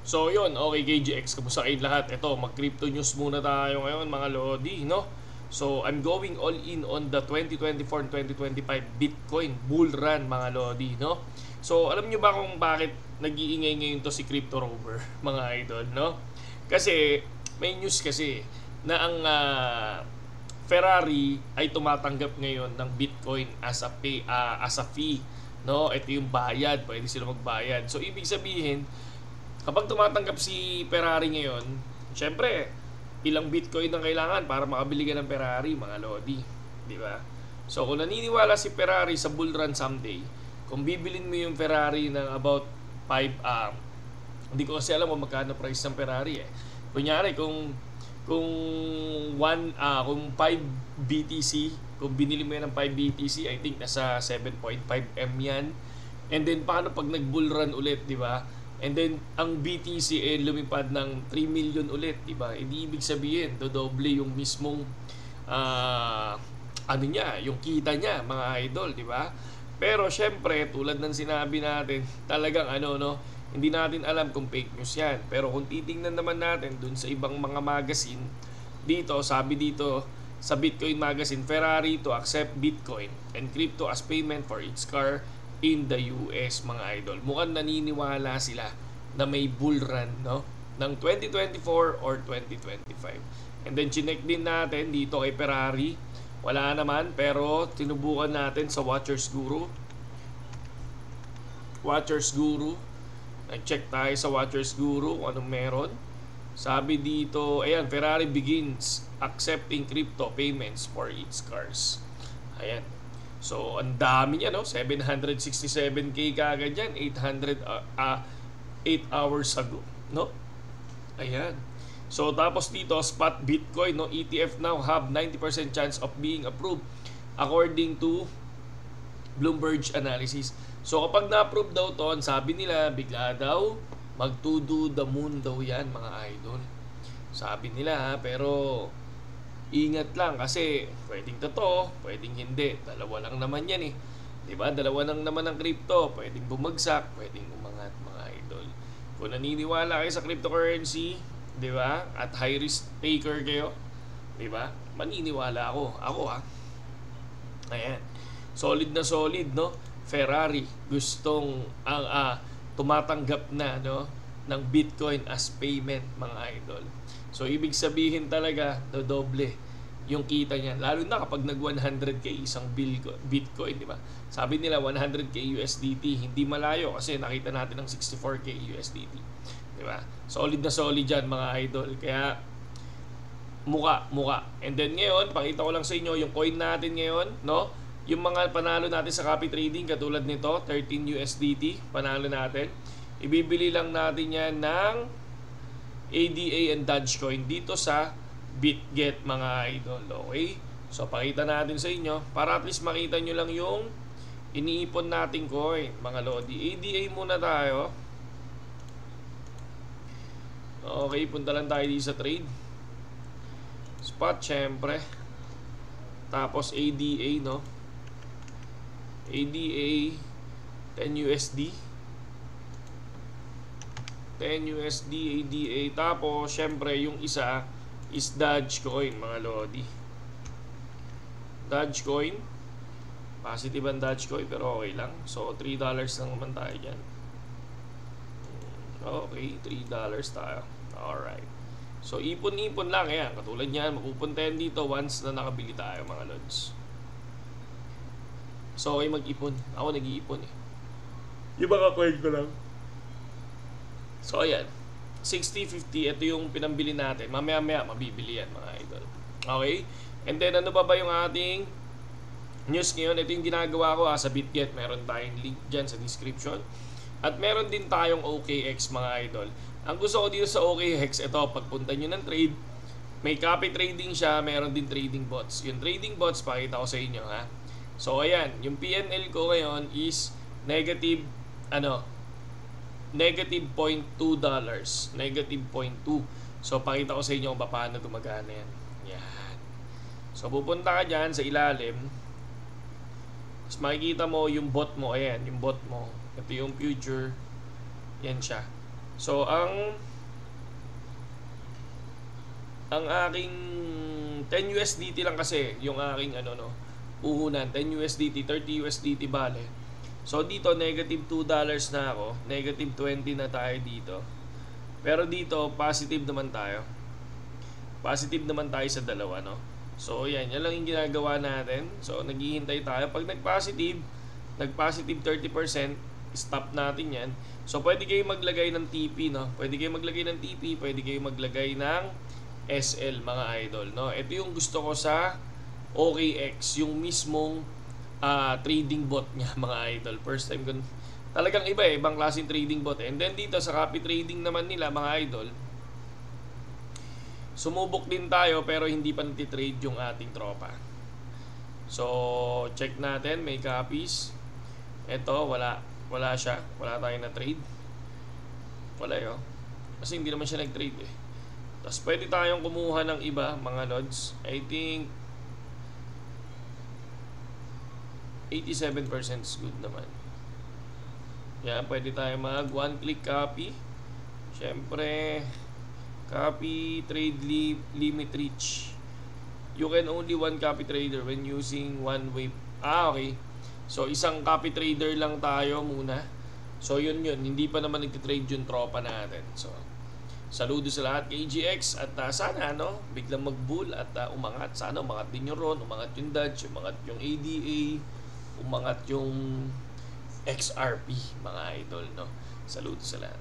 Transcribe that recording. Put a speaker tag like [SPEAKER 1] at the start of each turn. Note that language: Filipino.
[SPEAKER 1] So yun, okay KGX, kamusta kayong lahat? Ito, mag-crypto news muna tayo ngayon mga lodi, no? So I'm going all in on the 2024 and 2025 Bitcoin bull run mga lodi, no? So alam nyo ba kung bakit nag-iingay ngayon to si Crypto Rover mga idol, no? Kasi may news kasi na ang Ferrari ay tumatanggap ngayon ng Bitcoin as a fee, no? Ito yung bayad, pwede sila magbayad. So ibig sabihin, kapag tumatanggap si Ferrari ngayon, syempre, ilang Bitcoin ang kailangan para makabili ka ng Ferrari, mga lodi, di ba? So kung naniniwala si Ferrari sa bull run someday, kung bibilin mo yung Ferrari ng about 5 hindi ko kasi alam kung magkano price ng Ferrari eh. Kunyari kung 5 BTC, kung binili mo yan ng 5 BTC, I think nasa 7.5 M yan. And then paano pag nag-bull run ulit, di ba? And then ang BTC lumipad ng 3 million ulit, di ba? Hindi ibig sabihin dodoble yung mismong yung kita niya, mga idol, di ba? Pero syempre, tulad ng sinabi natin, talagang hindi natin alam kung fake news yan. Pero kung titingnan naman natin dun sa ibang mga magazine, sabi dito sa Bitcoin magazine, Ferrari to accept Bitcoin and crypto as payment for its car in the US, mga idol. Mukhang naniniwala sila na may bull run, no? Ng 2024 or 2025. And then chinek din natin dito kay Ferrari, wala naman, pero tinubukan natin sa Watchers Guru. Nag-check tayo sa Watchers Guru kung anong meron. Sabi dito, ayan, Ferrari begins accepting crypto payments for its cars. Ayan. So, ang dami niya, no? 767K kagad yan. 8 hours ago, no? Ayan. So, tapos dito, spot Bitcoin, no? ETF now have 90% chance of being approved according to Bloomberg analysis. So, kapag na-approve daw to, sabi nila, bigla daw, mag-to the moon daw yan, mga idol. Sabi nila, pero ingat lang kasi pwedeng totoo, pwedeng hindi. Dalawa lang naman yan eh. Diba? Dalawa lang naman ang crypto. Pwedeng bumagsak, pwedeng umangat, mga idol. Kung naniniwala kayo sa cryptocurrency, diba? At high risk taker kayo, diba? Maniniwala ako. Ayan. Solid na solid, no? Ferrari gustong tumatanggap na, no, ng Bitcoin as payment, mga idol. So, ibig sabihin talaga, dodoble yung kita niya. Lalo na kapag nag 100k isang Bitcoin, di ba? Sabi nila 100k USDT, hindi malayo kasi nakita natin ng 64k USDT. Di ba? Solid na solid dyan, mga idol. Kaya, muka. And then ngayon, pakita ko lang sa inyo yung coin natin ngayon, no? Yung mga panalo natin sa copy trading, katulad nito, 13 USDT, panalo natin. Ibibili lang natin yan ng ADA and Dogecoin dito sa BitGet, mga idol. Okay? So, pakita natin sa inyo para at least makita nyo lang yung iniipon nating coin, mga lodi. ADA muna tayo. Okay, punta lang tayo dito sa trade. Spot, syempre. Tapos ADA, no? ADA 10 USD 10 USD ADA. Tapos syempre yung isa is Dogecoin, mga lodi. Dogecoin, positive ang Dogecoin pero okay lang. So $3 lang naman tayo dyan. Okay, $3 tayo. Alright. So ipon-ipon lang yan. Katulad yan, mapupunta yan dito once na nakabili tayo, mga lods. So, okay mag-ipon. Ako nag-iipon eh. Yung mga coin ko lang. So, ayan. 60-50, ito yung pinambili natin. Mamaya-maya, mabibili yan, mga idol. Okay? And then, ano pa ba yung ating news ngayon? Ito yung ginagawa ko sa BitGet. Meron tayong link dyan sa description. At meron din tayong OKX, mga idol. Ang gusto ko dito sa OKX, ito, pagpunta nyo ng trade, may copy trading siya, meron din trading bots. Yung trading bots, pakita ko sa inyo, ha? So, ayan, yung PNL ko ngayon is negative $0.2. Negative $0.2. So, pakita ko sa inyo kung paano gumagana yan. Yan. So, pupunta ka dyan sa ilalim. Tapos makikita mo yung bot mo. Ayan, yung bot mo. Ito yung future. Yan siya. So, ang aking 10 USDT lang kasi yung aking puhunan, 10 USDT, 30 USDT bale. So dito negative $2 na ako, negative 20 na tayo dito. Pero dito positive naman tayo. Positive naman tayo sa dalawa, no? So yan lang yung ginagawa natin. So naghihintay tayo. Pag nag-positive 30%, stop natin yan. So pwede kayo maglagay ng TP, no? Pwede kayo maglagay ng TP, pwede kayo maglagay ng SL, mga idol, no? Ito yung gusto ko sa OKX, yung mismong trading bot niya, mga idol. First time ko talagang iba ibang klaseng trading bot. And then dito sa copy trading naman nila, mga idol, sumubok din tayo pero hindi pa nati-trade yung ating tropa. So check natin, may copies. Ito wala siya, wala tayong na trade. Wala yun, kasi hindi naman siya nag-trade eh. Tapos pwede tayong kumuha ng iba, mga lods. I think 87% is good naman. Yan, pwede tayo mag one click copy. Syempre, copy trade limit reach. You can only one copy trader when using one way. Okay. So isang copy trader lang tayo muna. So yun, hindi pa naman nagtitrade yung tropa natin. So saludo sa lahat kay GX at sana biglang mag-bull at umangat. Sana umangat din yung RON, umangat yung Dodge, umangat yung ADA, umangat yung XRP, mga idol, no? Saludo sa lahat.